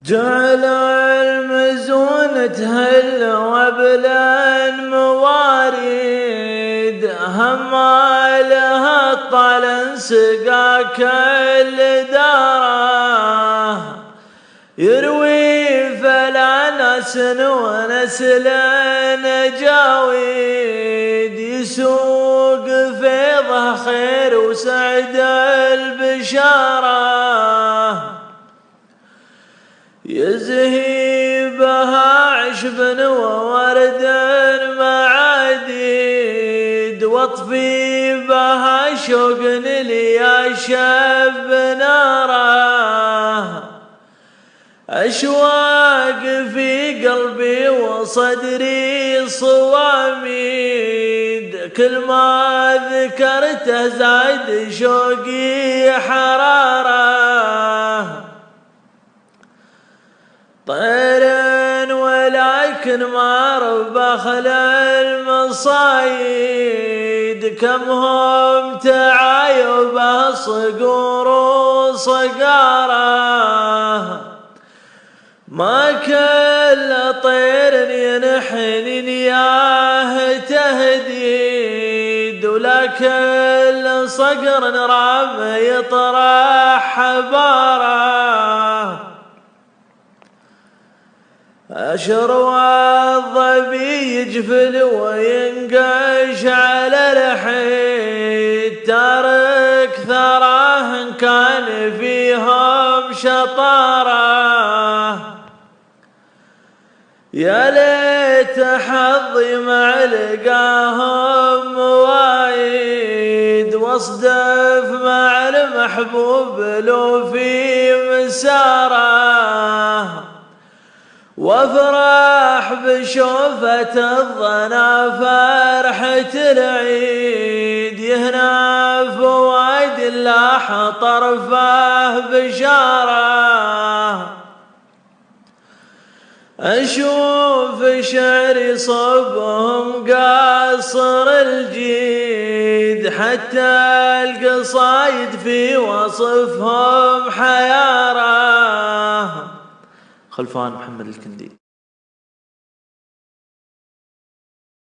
جعل المزون تهل وبلا مواريد همالها الطال سقا كل داره يروي فلا ناس ونسل جاويد يسوق فيضه خير وسعد البشاره يزهي بها عشب وورد معاديد واطفي بها شوق ليا شب ناره أشواق في قلبي وصدري صواميد كل ما ذكرته زاد شوقي حراره طير ولكن ما ربخل المصايد كم هم تعايبه صقور وصقاره ما كل طير ينحني ياه تهديد ولا كل صقر رام يطرح حباره أشروى الظبي يجفل وينقش على الحيد تارك ثراه كان فيهم شطاره يا ليت حظي مع لقاهم وايد واصدف مع المحبوب لو في مساره وافرح بشوفة الظنا فرحة العيد يهنا فوايد لاح طرفه بشاره أشوف شعري صبهم قاصر الجيد حتى القصايد في وصفهم حياره. خلفان محمد الكندي.